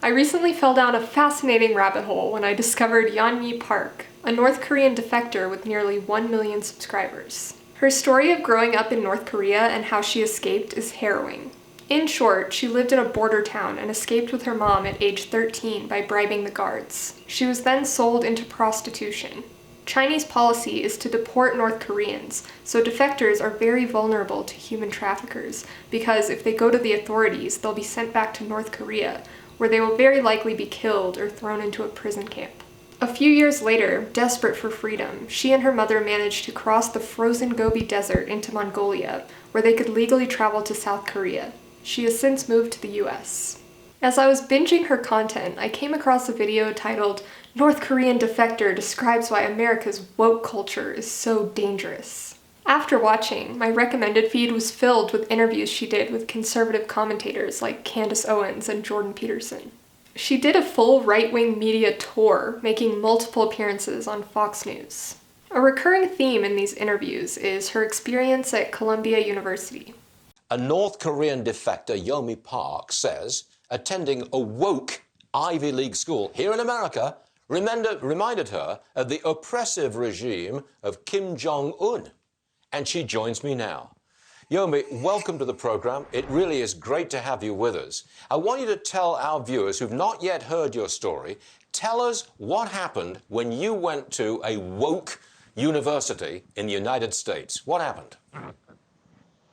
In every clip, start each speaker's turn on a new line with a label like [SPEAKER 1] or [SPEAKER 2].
[SPEAKER 1] I recently fell down a fascinating rabbit hole when I discovered Yeonmi Park, a North Korean defector with nearly 1 million subscribers. Her story of growing up in North Korea and how she escaped is harrowing. In short, she lived in a border town and escaped with her mom at age 13 by bribing the guards. She was then sold into prostitution. Chinese policy is to deport North Koreans, so defectors are very vulnerable to human traffickers because if they go to the authorities, they'll be sent back to North Korea, where they will very likely be killed or thrown into a prison camp. A few years later, desperate for freedom, she and her mother managed to cross the frozen Gobi Desert into Mongolia, where they could legally travel to South Korea. She has since moved to the US. As I was binging her content, I came across a video titled "North Korean Defector Describes Why America's Woke Culture is So Dangerous." After watching, my recommended feed was filled with interviews she did with conservative commentators like Candace Owens and Jordan Peterson. She did a full right-wing media tour, making multiple appearances on Fox News. A recurring theme in these interviews is her experience at Columbia University.
[SPEAKER 2] A North Korean defector, Yeonmi Park, says attending a woke Ivy League school here in America reminded her of the oppressive regime of Kim Jong-un. And she joins me now. Yeonmi, welcome to the program. It really is great to have you with us. I want you to tell our viewers who've not yet heard your story, tell us what happened when you went to a woke university in the United States. What happened?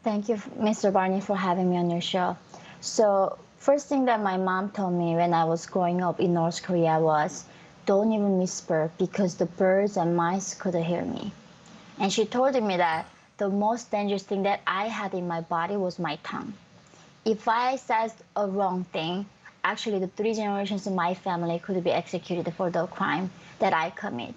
[SPEAKER 3] Thank you, Mr. Barney, for having me on your show. So, first thing that my mom told me when I was growing up in North Korea was, don't even whisper because the birds and mice could hear me. And she told me that the most dangerous thing that I had in my body was my tongue. If I said a wrong thing, actually the 3 generations of my family could be executed for the crime that I commit.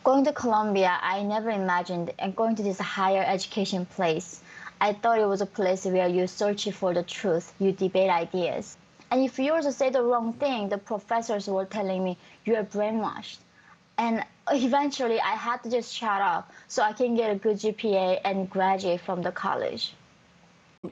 [SPEAKER 3] Going to Columbia, I never imagined, and going to this higher education place, I thought it was a place where you search for the truth, you debate ideas. And if you also say the wrong thing, the professors were telling me, you are brainwashed. And eventually I had to just shut up so I can get a good GPA and graduate from the college.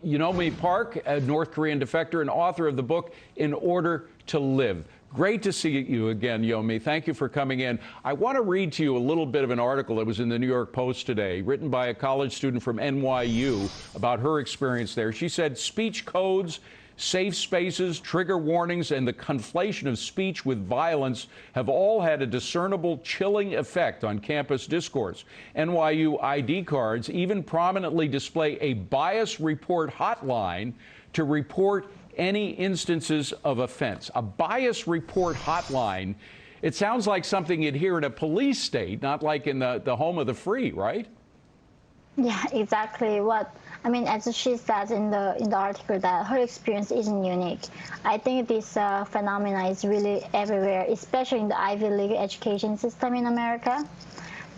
[SPEAKER 4] Yeonmi Park, a North Korean defector and author of the book In Order to Live. Great to see you again, Yeonmi. Thank you for coming in. I want to read to you a little bit of an article that was in the New York Post today, written by a college student from NYU about her experience there. She said, speech codes, safe spaces, trigger warnings, and the conflation of speech with violence have all had a discernible chilling effect on campus discourse. NYU ID cards even prominently display a bias report hotline to report any instances of offense. A bias report hotline. It sounds like something you'd hear in a police state, not like in the home of the free, right?
[SPEAKER 3] Yeah, exactly. As she says in the article, that her experience isn't unique. I think this phenomena is really everywhere, especially in the Ivy League education system in America.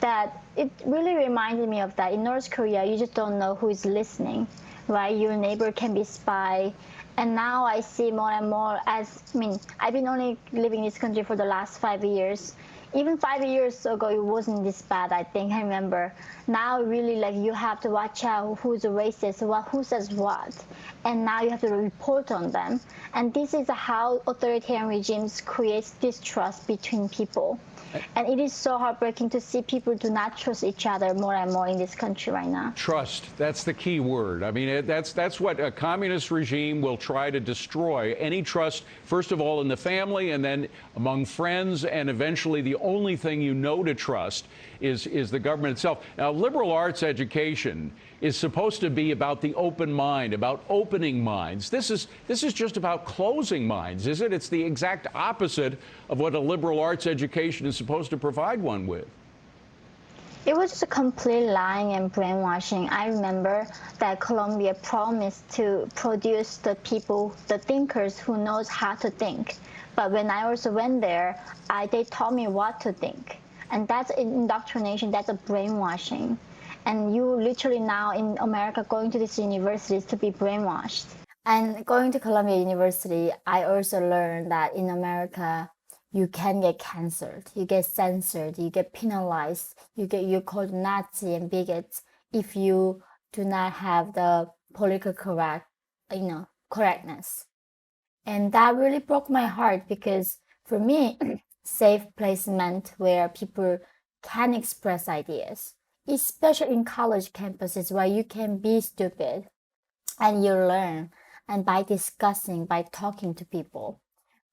[SPEAKER 3] That it really reminded me of that. In North Korea, you just don't know who is listening, right? Your neighbor can be spy. And now I see more and more I've been only living in this country for the last 5 years. Even 5 years ago, it wasn't this bad, I think. I remember. Now, really, you have to watch out who's racist, who says what. And now you have to report on them. And this is how authoritarian regimes create distrust between people. And it is so heartbreaking to see people do not trust each other more and more in this country right now.
[SPEAKER 4] Trust, that's the key word. I mean, that's what a communist regime will try to destroy. Any trust, first of all, in the family, and then among friends, and eventually the only thing you know to trust is the government itself. Now, liberal arts education is supposed to be about the open mind, about opening minds. This is just about closing minds, is it? It's the exact opposite of what a liberal arts education is supposed to provide one with.
[SPEAKER 3] It was just a complete lying and brainwashing. I remember that Columbia promised to produce the people, the thinkers who knows how to think. But when I also went there, they taught me what to think. And that's indoctrination, that's a brainwashing. And you literally now in America going to these universities to be brainwashed. And going to Columbia University, I also learned that in America, you can get canceled, you get censored, you get penalized, you're called Nazi and bigots if you do not have the political correctness. And that really broke my heart because for me, safe place meant where people can express ideas, especially in college campuses where you can be stupid and you learn and by discussing, by talking to people.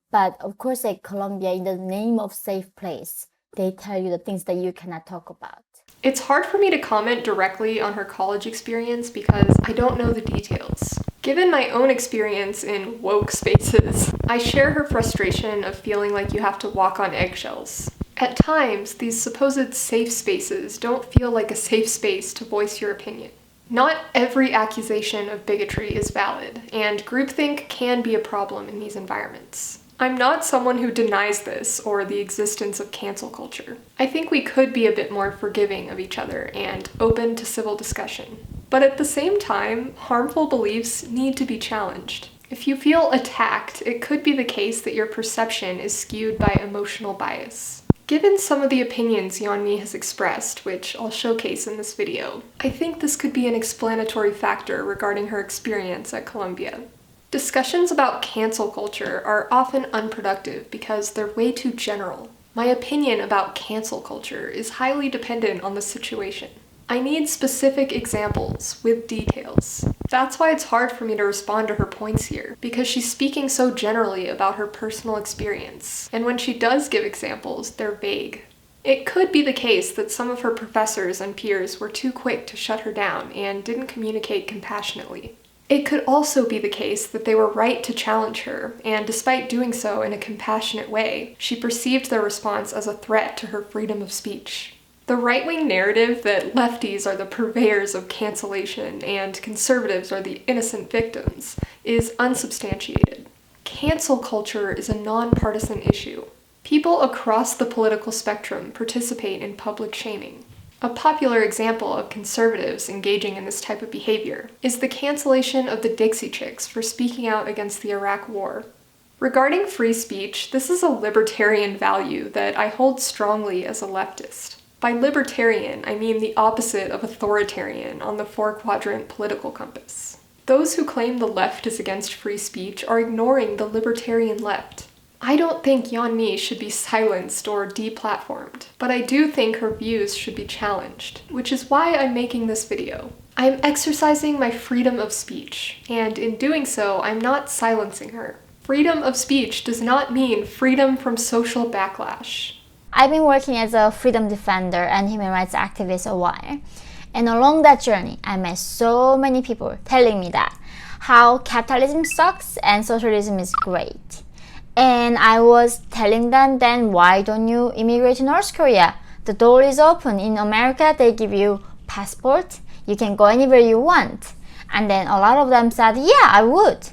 [SPEAKER 3] But of course, at Colombia, in the name of safe place, they tell you the things that you cannot talk about.
[SPEAKER 1] It's hard for me to comment directly on her college experience because I don't know the details. Given my own experience in woke spaces, I share her frustration of feeling like you have to walk on eggshells. At times, these supposed safe spaces don't feel like a safe space to voice your opinion. Not every accusation of bigotry is valid, and groupthink can be a problem in these environments. I'm not someone who denies this or the existence of cancel culture. I think we could be a bit more forgiving of each other and open to civil discussion. But at the same time, harmful beliefs need to be challenged. If you feel attacked, it could be the case that your perception is skewed by emotional bias. Given some of the opinions Yeonmi has expressed, which I'll showcase in this video, I think this could be an explanatory factor regarding her experience at Columbia. Discussions about cancel culture are often unproductive because they're way too general. My opinion about cancel culture is highly dependent on the situation. I need specific examples with details. That's why it's hard for me to respond to her points here, because she's speaking so generally about her personal experience, and when she does give examples, they're vague. It could be the case that some of her professors and peers were too quick to shut her down and didn't communicate compassionately. It could also be the case that they were right to challenge her, and despite doing so in a compassionate way, she perceived their response as a threat to her freedom of speech. The right-wing narrative that lefties are the purveyors of cancellation and conservatives are the innocent victims is unsubstantiated. Cancel culture is a nonpartisan issue. People across the political spectrum participate in public shaming. A popular example of conservatives engaging in this type of behavior is the cancellation of the Dixie Chicks for speaking out against the Iraq War. Regarding free speech, this is a libertarian value that I hold strongly as a leftist. By libertarian, I mean the opposite of authoritarian on the four-quadrant political compass. Those who claim the left is against free speech are ignoring the libertarian left. I don't think Yeonmi should be silenced or deplatformed, but I do think her views should be challenged, which is why I'm making this video. I'm exercising my freedom of speech, and in doing so, I'm not silencing her. Freedom of speech does not mean freedom from social backlash.
[SPEAKER 3] I've been working as a freedom defender and human rights activist a while, and along that journey, I met so many people telling me that how capitalism sucks and socialism is great. And I was telling them, then why don't you immigrate to North Korea? The door is open. In America, they give you passport. You can go anywhere you want. And then a lot of them said, yeah, I would.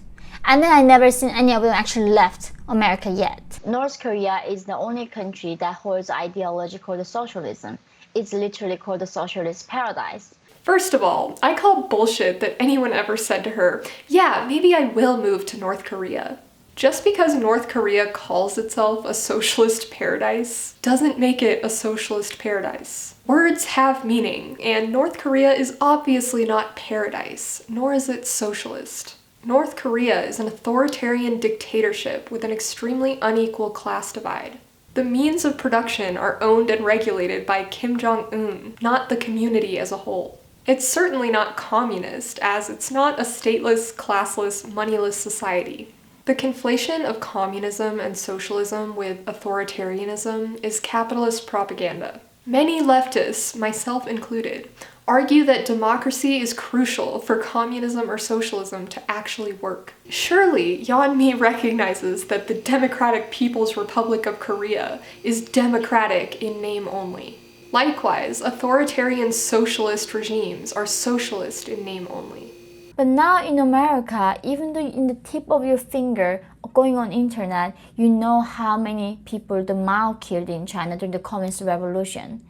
[SPEAKER 3] And then I never seen any of them actually left America yet. North Korea is the only country that holds ideology called the socialism. It's literally called the socialist paradise.
[SPEAKER 1] First of all, I call bullshit that anyone ever said to her, yeah, maybe I will move to North Korea. Just because North Korea calls itself a socialist paradise doesn't make it a socialist paradise. Words have meaning, and North Korea is obviously not paradise, nor is it socialist. North Korea is an authoritarian dictatorship with an extremely unequal class divide. The means of production are owned and regulated by Kim Jong-un, not the community as a whole. It's certainly not communist, as it's not a stateless, classless, moneyless society. The conflation of communism and socialism with authoritarianism is capitalist propaganda. Many leftists, myself included, argue that democracy is crucial for communism or socialism to actually work. Surely, Yeonmi recognizes that the Democratic People's Republic of Korea is democratic in name only. Likewise, authoritarian socialist regimes are socialist in name only.
[SPEAKER 3] But now in America, even though in the tip of your finger going on internet, you know how many people the Mao killed in China during the Communist Revolution.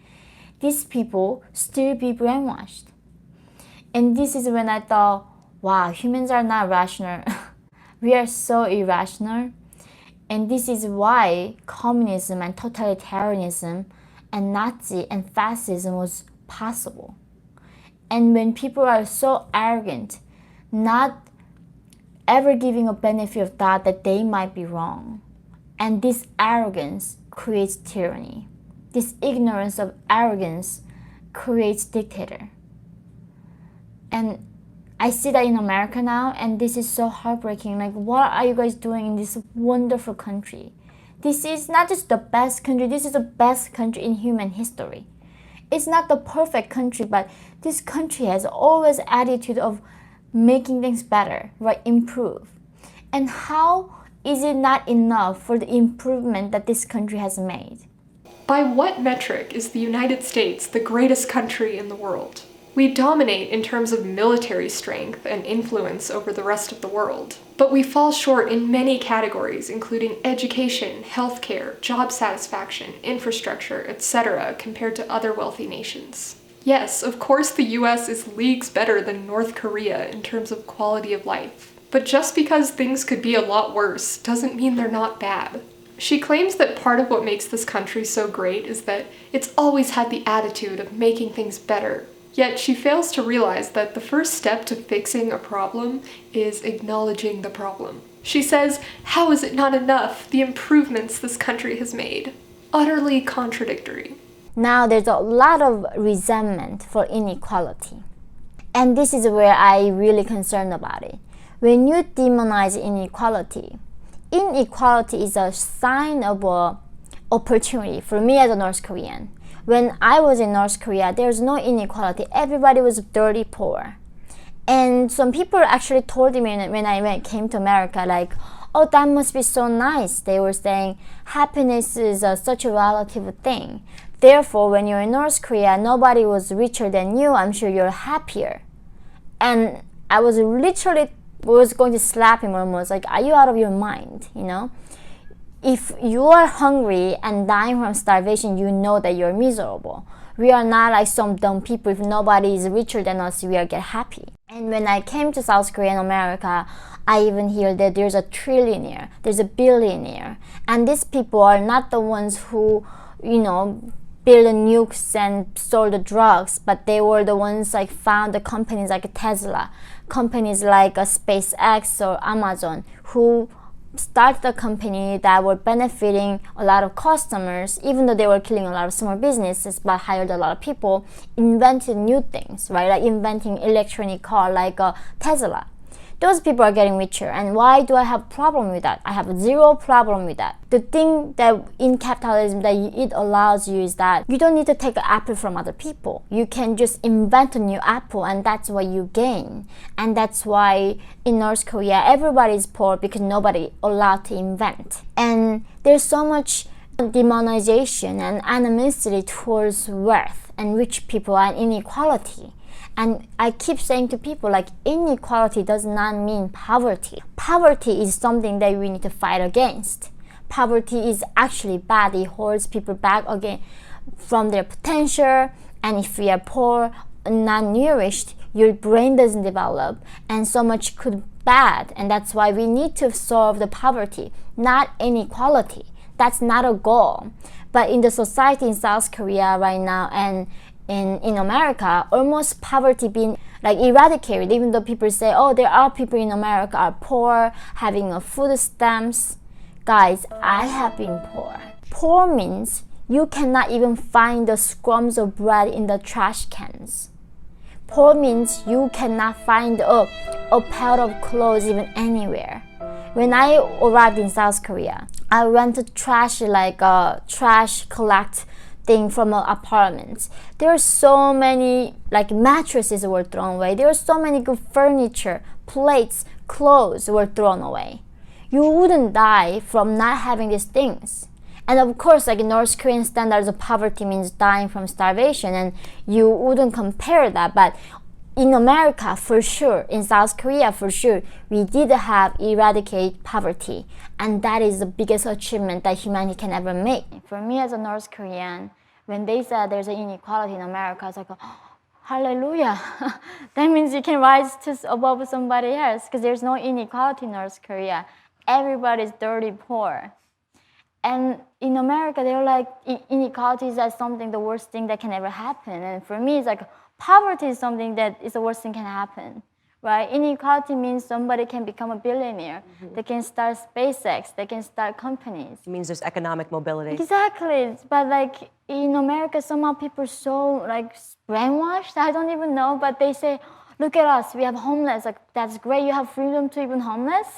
[SPEAKER 3] These people still be brainwashed. And this is when I thought, wow, humans are not rational. We are so irrational. And this is why communism and totalitarianism and Nazi and fascism was possible. And when people are so arrogant, not ever giving a benefit of doubt that they might be wrong. And this arrogance creates tyranny. This ignorance of arrogance creates dictator. And I see that in America now, and this is so heartbreaking. Like, what are you guys doing in this wonderful country? This is not just the best country, this is the best country in human history. It's not the perfect country, but this country has always attitude of making things better, right? Improve. And how is it not enough for the improvement that this country has made?
[SPEAKER 1] By what metric is the United States the greatest country in the world? We dominate in terms of military strength and influence over the rest of the world, but we fall short in many categories, including education, healthcare, job satisfaction, infrastructure, etc., compared to other wealthy nations. Yes, of course the US is leagues better than North Korea in terms of quality of life, but just because things could be a lot worse doesn't mean they're not bad. She claims that part of what makes this country so great is that it's always had the attitude of making things better. Yet she fails to realize that the first step to fixing a problem is acknowledging the problem. She says, how is it not enough, the improvements this country has made? Utterly contradictory.
[SPEAKER 3] Now there's a lot of resentment for inequality. And this is where I'm really concerned about it. When you demonize inequality, inequality is a sign of an opportunity for me as a North Korean. When I was in North Korea, there's no inequality. Everybody was dirty poor. And some people actually told me when I came to America, like, oh, that must be so nice. They were saying happiness is such a relative thing. Therefore, when you're in North Korea, nobody was richer than you. I'm sure you're happier. And I was literally going to slap him almost, like, are you out of your mind, you know? If you are hungry and dying from starvation, you know that you're miserable. We are not like some dumb people. If nobody is richer than us, we are get happy. And when I came to South Korea and America, I even hear that there's a trillionaire, there's a billionaire. And these people are not the ones who, you know, build the nukes and sold the drugs, but they were the ones like found the companies like Tesla, companies like SpaceX or Amazon, who started a company that were benefiting a lot of customers, even though they were killing a lot of small businesses, but hired a lot of people, invented new things, right? Like inventing electronic car like Tesla. Those people are getting richer. And why do I have problem with that? I have zero problem with that. The thing that in capitalism that it allows you is that you don't need to take an apple from other people. You can just invent a new apple, and that's what you gain. And that's why in North Korea everybody is poor, because nobody allowed to invent. And there's so much demonization and animosity towards wealth and rich people and inequality. And I keep saying to people, like, inequality does not mean poverty. Poverty is something that we need to fight against. Poverty is actually bad. It holds people back again from their potential. And if we are poor, not nourished, your brain doesn't develop, and so much could be bad. And that's why we need to solve the poverty, not inequality. That's not a goal. But in the society in South Korea right now and in America, almost poverty being like eradicated, even though people say, oh, there are people in America are poor, having a food stamps. Guys, I have been poor. Poor means you cannot even find the crumbs of bread in the trash cans. Poor means you cannot find a pair of clothes even anywhere. When I arrived in South Korea, I rented trash, like a trash collect thing from apartments. There are so many like mattresses were thrown away. There are so many good furniture, plates, clothes were thrown away. You wouldn't die from not having these things. And of course, like North Korean standards of poverty means dying from starvation, and you wouldn't compare that. But in America, for sure, in South Korea, for sure, we did have eradicate poverty. And that is the biggest achievement that humanity can ever make. For me as a North Korean, when they said there's an inequality in America, I was like, oh, hallelujah. That means you can rise to above somebody else, because there's no inequality in North Korea. Everybody's dirty poor. And in America, they're like, inequality is something, the worst thing that can ever happen. And for me, it's like, poverty is something that is the worst thing can happen. right? Inequality means somebody can become a billionaire. They can start SpaceX. They can start companies.
[SPEAKER 5] It means there's economic mobility.
[SPEAKER 3] Exactly. But like in America, somehow people are so like brainwashed. I don't even know. But they say, look at us. We have homeless. Like, that's great. You have freedom to even homeless.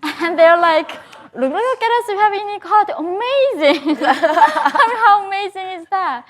[SPEAKER 3] And they're like, look at us. We have inequality. Amazing. I mean, how amazing is that?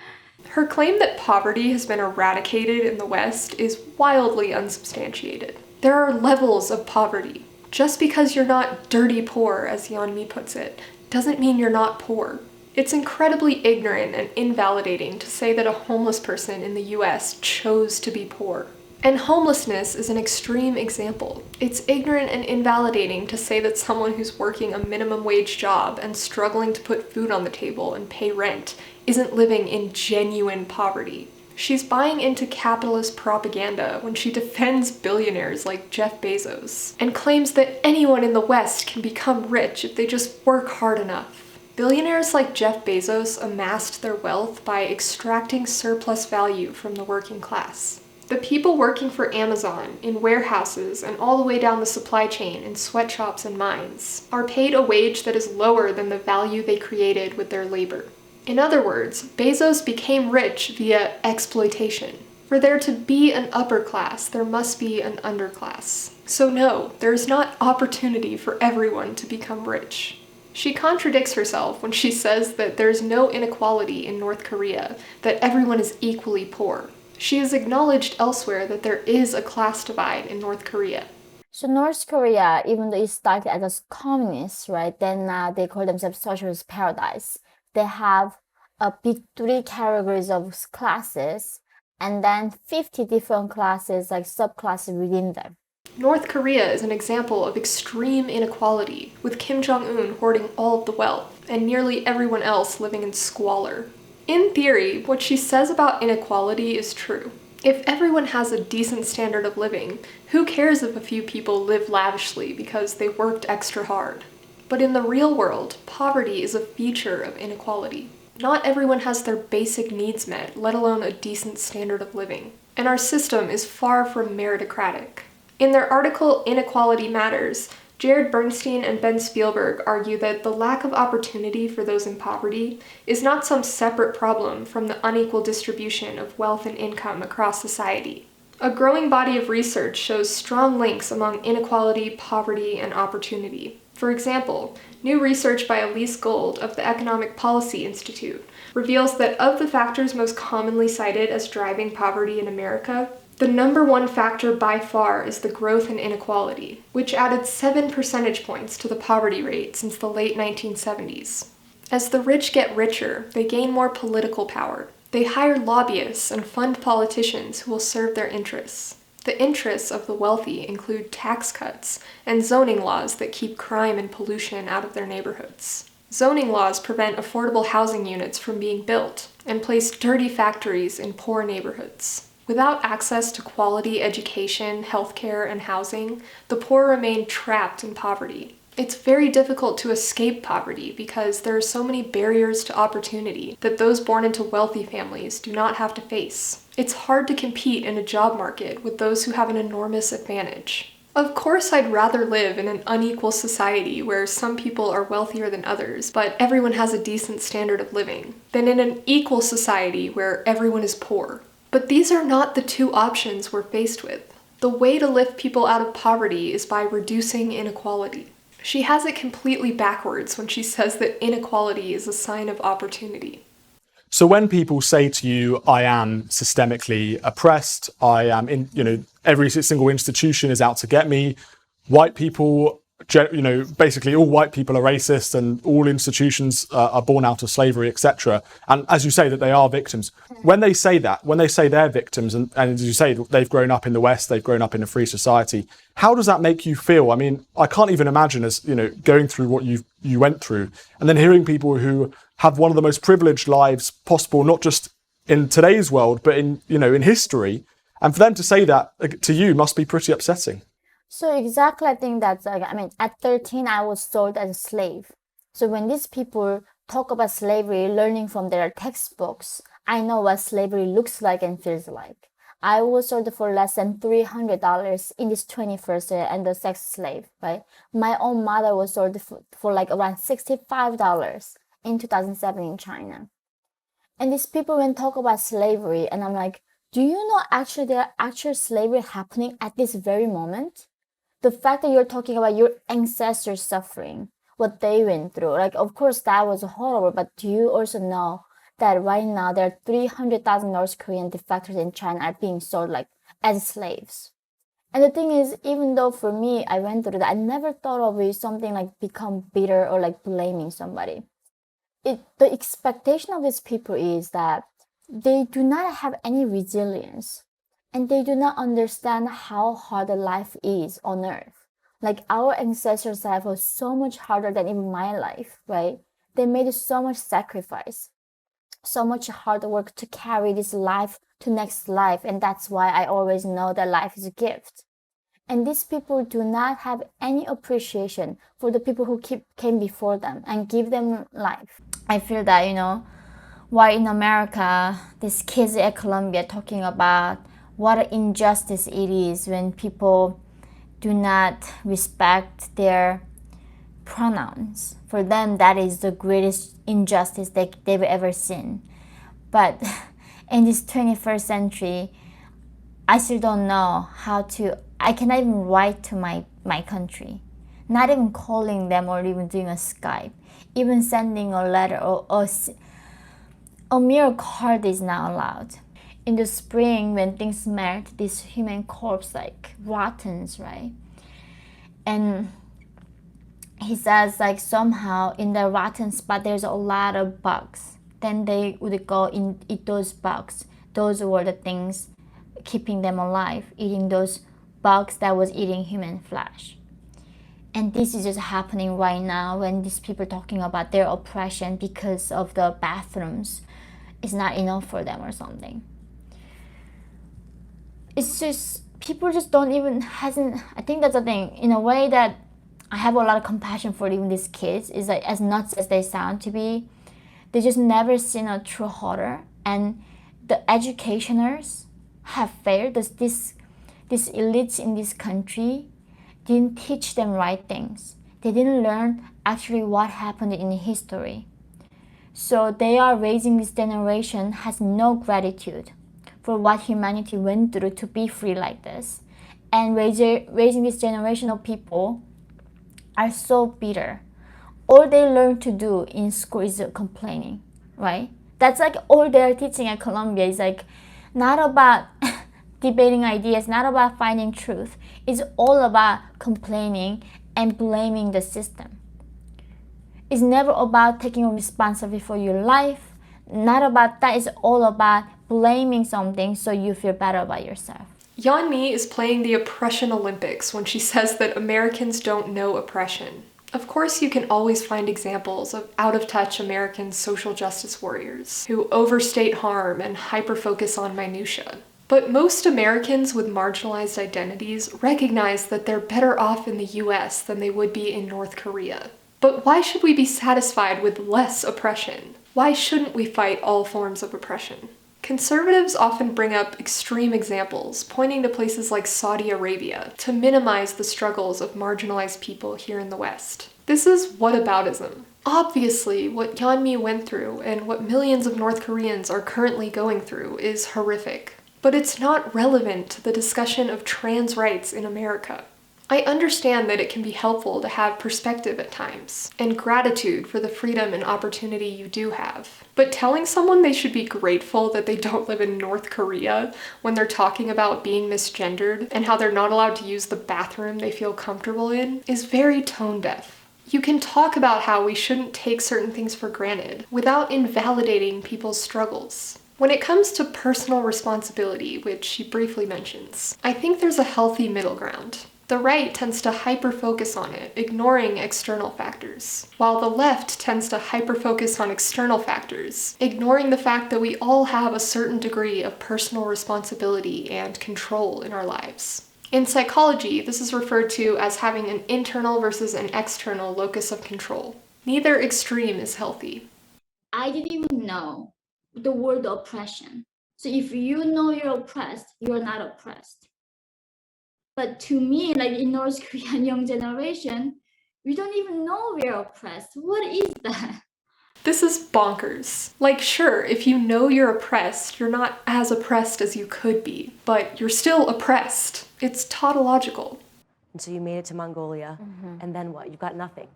[SPEAKER 1] Her claim that poverty has been eradicated in the West is wildly unsubstantiated. There are levels of poverty. Just because you're not dirty poor, as Yeonmi puts it, doesn't mean you're not poor. It's incredibly ignorant and invalidating to say that a homeless person in the US chose to be poor. And homelessness is an extreme example. It's ignorant and invalidating to say that someone who's working a minimum wage job and struggling to put food on the table and pay rent isn't living in genuine poverty. She's buying into capitalist propaganda when she defends billionaires like Jeff Bezos and claims that anyone in the West can become rich if they just work hard enough. Billionaires like Jeff Bezos amassed their wealth by extracting surplus value from the working class. The people working for Amazon in warehouses and all the way down the supply chain in sweatshops and mines are paid a wage that is lower than the value they created with their labor. In other words, Bezos became rich via exploitation. For there to be an upper class, there must be an underclass. So no, there is not opportunity for everyone to become rich. She contradicts herself when she says that there's no inequality in North Korea, that everyone is equally poor. She has acknowledged elsewhere that there is a class divide in North Korea.
[SPEAKER 3] So North Korea, even though it started as a communist, right, then they call themselves socialist paradise. They have a big 3 categories of classes and then 50 different classes, like subclasses within them.
[SPEAKER 1] North Korea is an example of extreme inequality, with Kim Jong-un hoarding all of the wealth and nearly everyone else living in squalor. In theory, what she says about inequality is true. If everyone has a decent standard of living, who cares if a few people live lavishly because they worked extra hard? But in the real world, poverty is a feature of inequality. Not everyone has their basic needs met, let alone a decent standard of living. And our system is far from meritocratic. In their article, Inequality Matters, Jared Bernstein and Ben Spielberg argue that the lack of opportunity for those in poverty is not some separate problem from the unequal distribution of wealth and income across society. A growing body of research shows strong links among inequality, poverty, and opportunity. For example, new research by Elise Gold of the Economic Policy Institute reveals that of the factors most commonly cited as driving poverty in America, the number one factor by far is the growth in inequality, which added 7 percentage points to the poverty rate since the late 1970s. As the rich get richer, they gain more political power. They hire lobbyists and fund politicians who will serve their interests. The interests of the wealthy include tax cuts and zoning laws that keep crime and pollution out of their neighborhoods. Zoning laws prevent affordable housing units from being built and place dirty factories in poor neighborhoods. Without access to quality education, healthcare, and housing, the poor remain trapped in poverty. It's very difficult to escape poverty because there are so many barriers to opportunity that those born into wealthy families do not have to face. It's hard to compete in a job market with those who have an enormous advantage. Of course, I'd rather live in an unequal society where some people are wealthier than others, but everyone has a decent standard of living, than in an equal society where everyone is poor. But these are not the two options we're faced with. The way to lift people out of poverty is by reducing inequality. She has it completely backwards when she says that inequality is a sign of opportunity.
[SPEAKER 6] So when people say to you, I am systemically oppressed, I am in, every single institution is out to get me, white people, basically all white people are racist and all institutions are born out of slavery, etc. And as you say, that they are victims. When they say that, when they say they're victims, and as you say, they've grown up in the West, they've grown up in a free society, how does that make you feel? I mean, I can't even imagine as, going through what you went through and then hearing people who have one of the most privileged lives possible, not just in today's world, but in history. And for them to say that to you must be pretty upsetting.
[SPEAKER 3] So exactly, I think that's at 13, I was sold as a slave. So when these people talk about slavery, learning from their textbooks, I know what slavery looks like and feels like. I was sold for less than $300 in this 21st century and the sex slave, right? My own mother was sold for like around $65 in 2007 in China. And these people when talk about slavery, and I'm like, do you know actually there are actual slavery happening at this very moment? The fact that you're talking about your ancestors suffering, what they went through, like of course that was horrible, but do you also know that right now there are 300,000 North Korean defectors in China are being sold like as slaves? And the thing is, even though for me I went through that, I never thought of it something like become bitter or like blaming somebody. The expectation of these people is that they do not have any resilience and they do not understand how hard the life is on earth. Like our ancestors' life was so much harder than even my life, right? They made so much sacrifice, so much hard work to carry this life to next life. And that's why I always know that life is a gift. And these people do not have any appreciation for the people who came before them and give them life. I feel that, why in America, these kids at Columbia talking about what an injustice it is when people do not respect their pronouns. For them, that is the greatest injustice they've ever seen. But in this 21st century, I still don't know I cannot even write to my country. Not even calling them or even doing a Skype. Even sending a letter or a mere card is not allowed. In the spring, when things melt, this human corpse like rottens, right? And he says like somehow in the rotten spot there's a lot of bugs. Then they would go and eat those bugs. Those were the things keeping them alive, eating those bugs that was eating human flesh. And this is just happening right now when these people are talking about their oppression because of the bathrooms. It's not enough for them or something. It's just, people just don't even, I think that's the thing, in a way that I have a lot of compassion for even these kids, is like as nuts as they sound to be, they just never seen a true horror. And the educationers have failed. These elites in this country didn't teach them right things. They didn't learn actually what happened in history. So they are raising this generation has no gratitude for what humanity went through to be free like this. And raising this generation of people are so bitter. All they learn to do in school is complaining, right? That's like all they're teaching at Columbia is like not about debating ideas, not about finding truth. It's all about complaining and blaming the system. It's never about taking responsibility for your life. Not about that. It's all about blaming something so you feel better about yourself.
[SPEAKER 1] Yeonmi is playing the oppression Olympics when she says that Americans don't know oppression. Of course, you can always find examples of out-of-touch American social justice warriors who overstate harm and hyper-focus on minutia. But most Americans with marginalized identities recognize that they're better off in the US than they would be in North Korea. But why should we be satisfied with less oppression? Why shouldn't we fight all forms of oppression? Conservatives often bring up extreme examples, pointing to places like Saudi Arabia to minimize the struggles of marginalized people here in the West. This is whataboutism. Obviously, what Yeonmi went through and what millions of North Koreans are currently going through is horrific. But it's not relevant to the discussion of trans rights in America. I understand that it can be helpful to have perspective at times, and gratitude for the freedom and opportunity you do have. But telling someone they should be grateful that they don't live in North Korea when they're talking about being misgendered and how they're not allowed to use the bathroom they feel comfortable in is very tone deaf. You can talk about how we shouldn't take certain things for granted without invalidating people's struggles. When it comes to personal responsibility, which she briefly mentions, I think there's a healthy middle ground. The right tends to hyper-focus on it, ignoring external factors, while the left tends to hyper-focus on external factors, ignoring the fact that we all have a certain degree of personal responsibility and control in our lives. In psychology, this is referred to as having an internal versus an external locus of control. Neither extreme is healthy.
[SPEAKER 3] I didn't even know the word oppression. So if you know you're oppressed, you're not oppressed. But to me, like in North Korean young generation, we don't even know we're oppressed. What is that?
[SPEAKER 1] This is bonkers. Like, sure, if you know you're oppressed, you're not as oppressed as you could be, but you're still oppressed. It's tautological.
[SPEAKER 5] And so you made it to Mongolia, and then what? You got nothing.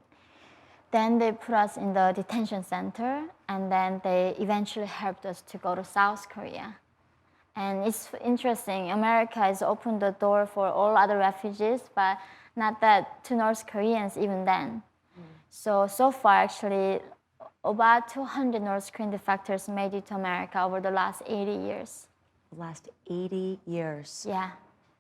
[SPEAKER 3] Then they put us in the detention center, and then they eventually helped us to go to South Korea. And it's interesting, America has opened the door for all other refugees, but not that to North Koreans even then. So far, actually, about 200 North Korean defectors made it to America over the last 80 years.
[SPEAKER 5] The last 80 years.
[SPEAKER 3] Yeah.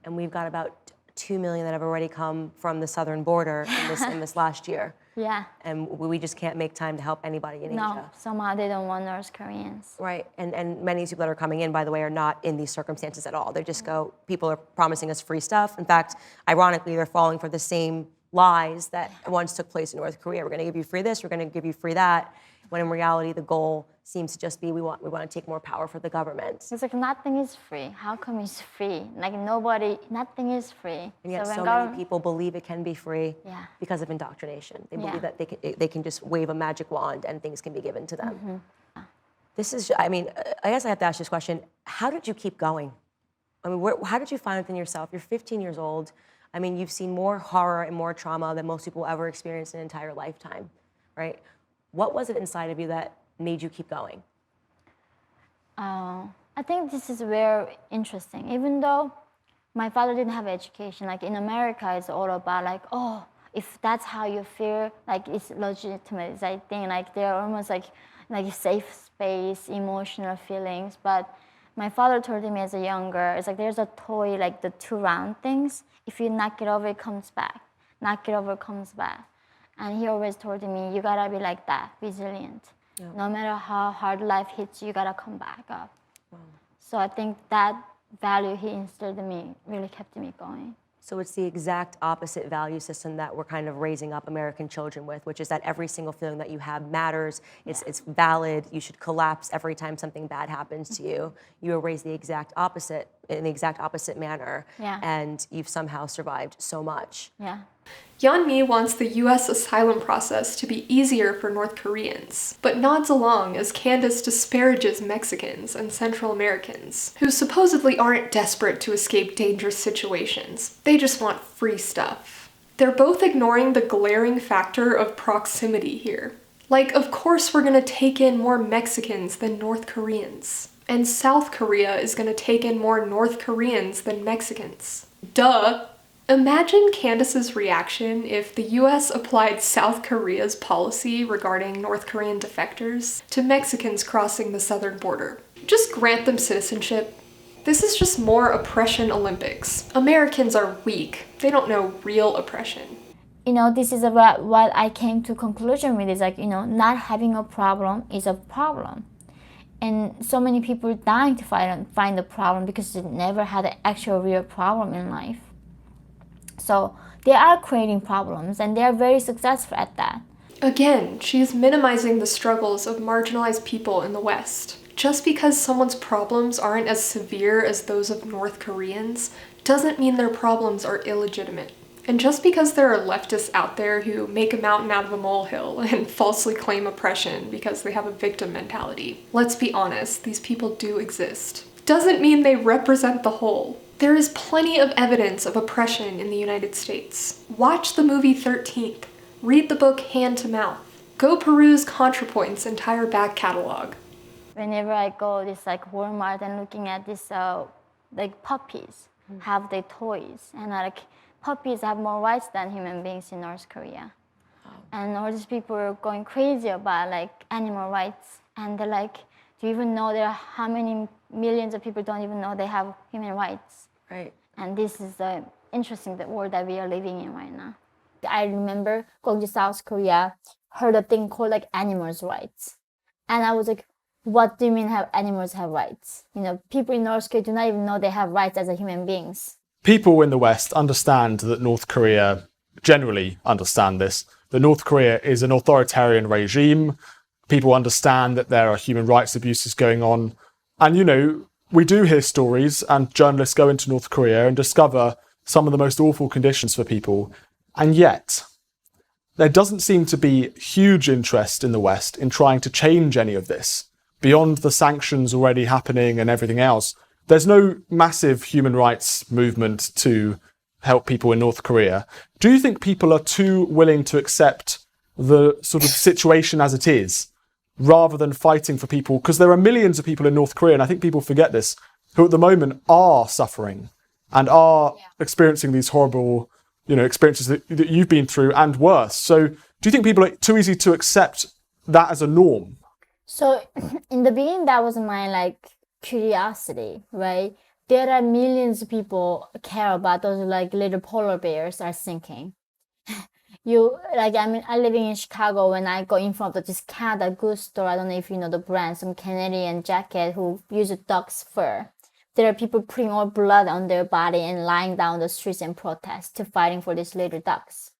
[SPEAKER 5] And we've got about 2 million that have already come from the southern border in this last year.
[SPEAKER 3] Yeah.
[SPEAKER 5] And we just can't make time to help anybody in Asia.
[SPEAKER 3] No, somehow they don't want North Koreans.
[SPEAKER 5] Right, and many of these people that are coming in, by the way, are not in these circumstances at all. They just go, people are promising us free stuff. In fact, ironically, they're falling for the same lies that once took place in North Korea. We're gonna give you free this, we're gonna give you free that, when in reality, the goal seems to just be we want to take more power for the government.
[SPEAKER 3] It's like nothing is free. How come it's free? Like nothing is free.
[SPEAKER 5] And yet so many people believe it can be free
[SPEAKER 3] Yeah.
[SPEAKER 5] because of indoctrination. They believe
[SPEAKER 3] Yeah.
[SPEAKER 5] that they can just wave a magic wand and things can be given to them. This is, I mean, I guess I have to ask this question. How did you keep going? I mean, how did you find within yourself? You're 15 years old. I mean, you've seen more horror and more trauma than most people will ever experience in an entire lifetime, right? What was it inside of you that made you keep going?
[SPEAKER 3] I think this is very interesting. Even though my father didn't have education, like in America, it's all about like, oh, if that's how you feel, like it's legitimate. I think like they're almost like a safe space, emotional feelings. But my father told me as a younger, it's like there's a toy, like the two round things. If you knock it over, it comes back. Knock it over, it comes back. And he always told me, you gotta be like that, resilient. Yeah. No matter how hard life hits you, you gotta come back up. Wow. So I think that value he instilled in me really kept me going.
[SPEAKER 5] So it's the exact opposite value system that we're kind of raising up American children with, which is that every single feeling that you have matters, it's valid, you should collapse every time something bad happens to you. You were raised the exact opposite, in the exact opposite manner, and you've somehow survived so much.
[SPEAKER 3] Yeah.
[SPEAKER 1] Yeonmi wants the US asylum process to be easier for North Koreans, but nods along as Candace disparages Mexicans and Central Americans, who supposedly aren't desperate to escape dangerous situations. They just want free stuff. They're both ignoring the glaring factor of proximity here. Like, of course we're gonna take in more Mexicans than North Koreans. And South Korea is gonna take in more North Koreans than Mexicans. Duh! Imagine Candace's reaction if the US applied South Korea's policy regarding North Korean defectors to Mexicans crossing the southern border. Just grant them citizenship. This is just more oppression Olympics. Americans are weak. They don't know real oppression.
[SPEAKER 3] You know, this is about what I came to conclusion with is like, you know, not having a problem is a problem. And so many people dying to find the problem because they never had an actual real problem in life. So they are creating problems and they are very successful at that.
[SPEAKER 1] Again, she's minimizing the struggles of marginalized people in the West. Just because someone's problems aren't as severe as those of North Koreans doesn't mean their problems are illegitimate. And just because there are leftists out there who make a mountain out of a molehill and falsely claim oppression because they have a victim mentality, let's be honest, these people do exist, doesn't mean they represent the whole. There is plenty of evidence of oppression in the United States. Watch the movie 13th. Read the book Hand to Mouth. Go peruse ContraPoint's entire back catalog.
[SPEAKER 3] Whenever I go this like Walmart and looking at this like puppies have their toys, and like puppies have more rights than human beings in North Korea. And all these people are going crazy about like animal rights, and they're like, do you even know there are how many millions of people don't even know they have human rights?
[SPEAKER 5] Right.
[SPEAKER 3] And this is the interesting world that we are living in right now. I remember going to South Korea, heard a thing called like animals' rights. And I was like, what do you mean animals have rights? You know, people in North Korea do not even know they have rights as a human beings.
[SPEAKER 6] People in the West understand that North Korea, generally understand this, that North Korea is an authoritarian regime. People understand that there are human rights abuses going on. And, you know, we do hear stories, and journalists go into North Korea and discover some of the most awful conditions for people. And yet, there doesn't seem to be huge interest in the West in trying to change any of this. Beyond the sanctions already happening and everything else, there's no massive human rights movement to help people in North Korea. Do you think people are too willing to accept the sort of situation as it is, rather than fighting for people? Because there are millions of people in North Korea, and I think people forget this, who at the moment are suffering and are experiencing these horrible, experiences that you've been through and worse. So do you think people are too easy to accept that as a norm?
[SPEAKER 3] So in the beginning, that was my curiosity, right? There are millions of people care about those little polar bears are sinking. I living in Chicago. When I go in front of this Canada Goose store, I don't know if you know the brand, some Canadian jacket who use duck's fur. There are people putting all blood on their body and lying down the streets in protest to fighting for these little ducks.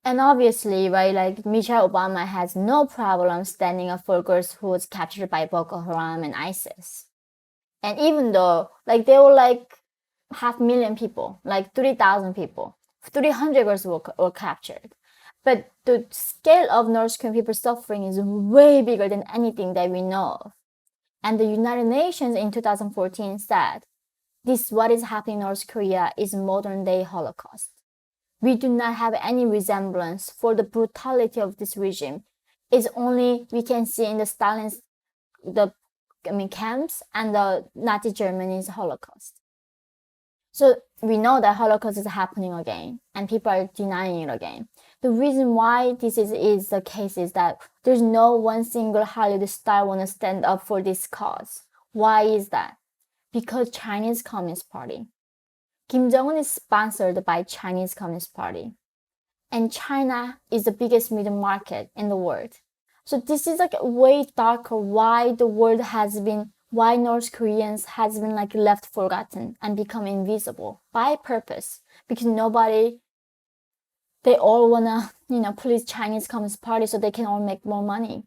[SPEAKER 3] And obviously, right, Michelle Obama has no problem standing up for girls who was captured by Boko Haram and ISIS. And even though, there were 500,000 people, 30,000 people, 300 girls were captured. But the scale of North Korean people suffering is way bigger than anything that we know of. And the United Nations in 2014 said, what is happening in North Korea is modern day Holocaust. We do not have any resemblance for the brutality of this regime. It's only we can see in the Stalin's, camps and the Nazi Germany's Holocaust. So we know that Holocaust is happening again, and people are denying it again. The reason why this is the case is that there's no one single Hollywood star want to stand up for this cause. Why is that? Because Chinese Communist Party. Kim Jong-un is sponsored by Chinese Communist Party. And China is the biggest meat market in the world. So this is way darker why why North Koreans has been left forgotten and become invisible by purpose. Because they all wanna, please Chinese Communist Party so they can all make more money.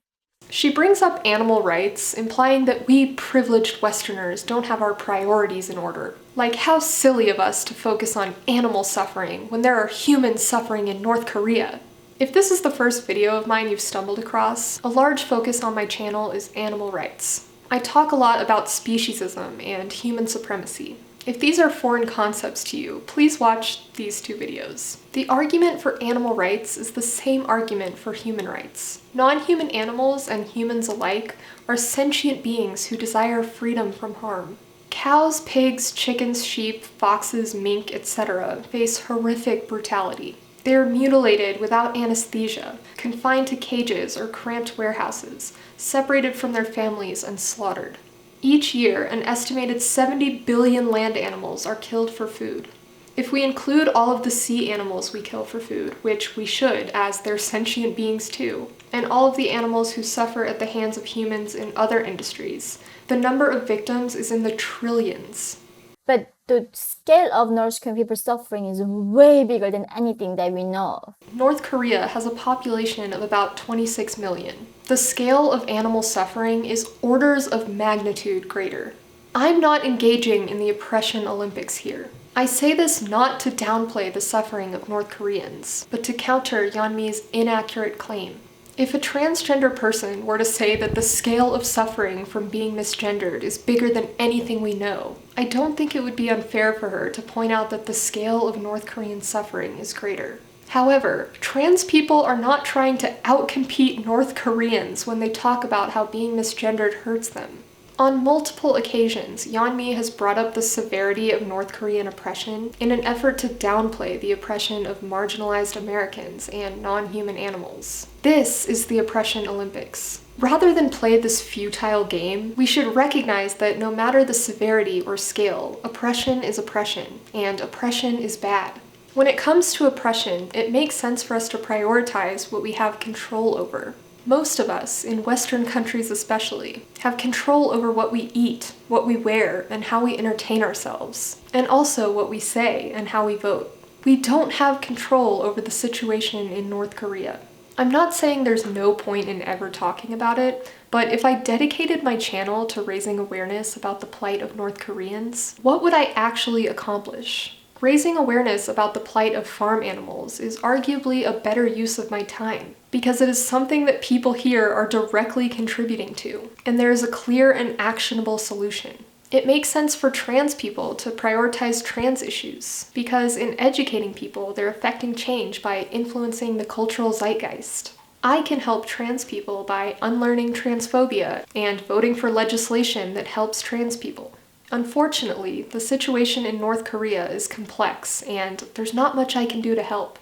[SPEAKER 1] She brings up animal rights, implying that we privileged Westerners don't have our priorities in order. How silly of us to focus on animal suffering when there are humans suffering in North Korea. If this is the first video of mine you've stumbled across, a large focus on my channel is animal rights. I talk a lot about speciesism and human supremacy. If these are foreign concepts to you, please watch these two videos. The argument for animal rights is the same argument for human rights. Non-human animals and humans alike are sentient beings who desire freedom from harm. Cows, pigs, chickens, sheep, foxes, mink, etc. face horrific brutality. They are mutilated without anesthesia, confined to cages or cramped warehouses, separated from their families and slaughtered. Each year, an estimated 70 billion land animals are killed for food. If we include all of the sea animals we kill for food, which we should, as they're sentient beings too, and all of the animals who suffer at the hands of humans in other industries, the number of victims is in the trillions.
[SPEAKER 3] But the scale of North Korean people suffering is way bigger than anything that we know of.
[SPEAKER 1] North Korea has a population of about 26 million. The scale of animal suffering is orders of magnitude greater. I'm not engaging in the oppression Olympics here. I say this not to downplay the suffering of North Koreans, but to counter Yeonmi's inaccurate claim. If a transgender person were to say that the scale of suffering from being misgendered is bigger than anything we know, I don't think it would be unfair for her to point out that the scale of North Korean suffering is greater. However, trans people are not trying to outcompete North Koreans when they talk about how being misgendered hurts them. On multiple occasions, Yeonmi has brought up the severity of North Korean oppression in an effort to downplay the oppression of marginalized Americans and non-human animals. This is the oppression Olympics. Rather than play this futile game, we should recognize that no matter the severity or scale, oppression is oppression, and oppression is bad. When it comes to oppression, it makes sense for us to prioritize what we have control over. Most of us, in Western countries especially, have control over what we eat, what we wear, and how we entertain ourselves, and also what we say and how we vote. We don't have control over the situation in North Korea. I'm not saying there's no point in ever talking about it, but if I dedicated my channel to raising awareness about the plight of North Koreans, what would I actually accomplish? Raising awareness about the plight of farm animals is arguably a better use of my time, because it is something that people here are directly contributing to, and there is a clear and actionable solution. It makes sense for trans people to prioritize trans issues, because in educating people, they're affecting change by influencing the cultural zeitgeist. I can help trans people by unlearning transphobia and voting for legislation that helps trans people. Unfortunately, the situation in North Korea is complex, and there's not much I can do to help.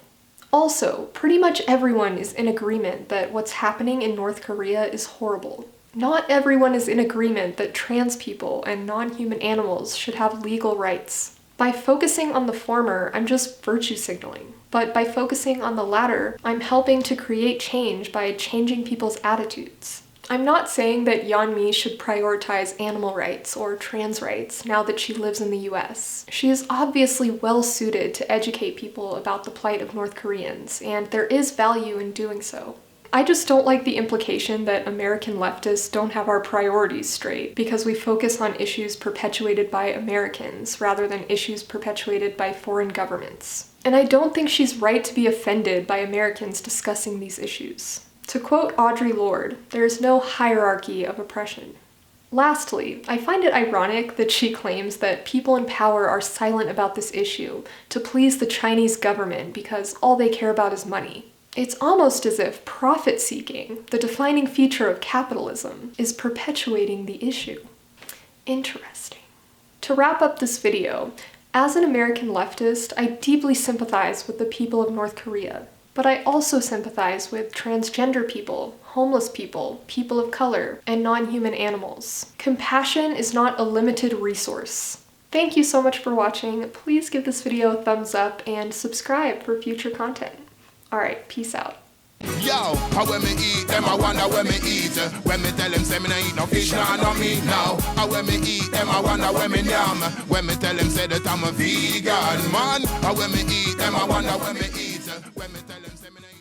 [SPEAKER 1] Also, pretty much everyone is in agreement that what's happening in North Korea is horrible. Not everyone is in agreement that trans people and non-human animals should have legal rights. By focusing on the former, I'm just virtue signaling. But by focusing on the latter, I'm helping to create change by changing people's attitudes. I'm not saying that Yeonmi should prioritize animal rights or trans rights now that she lives in the US. She is obviously well suited to educate people about the plight of North Koreans, and there is value in doing so. I just don't like the implication that American leftists don't have our priorities straight because we focus on issues perpetuated by Americans rather than issues perpetuated by foreign governments. And I don't think she's right to be offended by Americans discussing these issues. To quote Audre Lorde, there is no hierarchy of oppression. Lastly, I find it ironic that she claims that people in power are silent about this issue to please the Chinese government because all they care about is money. It's almost as if profit-seeking, the defining feature of capitalism, is perpetuating the issue. Interesting. To wrap up this video, as an American leftist, I deeply sympathize with the people of North Korea. But I also sympathize with transgender people, homeless people, people of color, and non-human animals. Compassion is not a limited resource. Thank you so much for watching. Please give this video a thumbs up and subscribe for future content. Alright, peace out.
[SPEAKER 7] Yo, how when me eat them, I wonder when me eat. When me tell them say me no eat no fish, no meat now. How when me eat them, I wonder when me yam. When me tell them say that I'm a vegan man. How when me eat them, I wonder when me eat. When me tell them say me no eat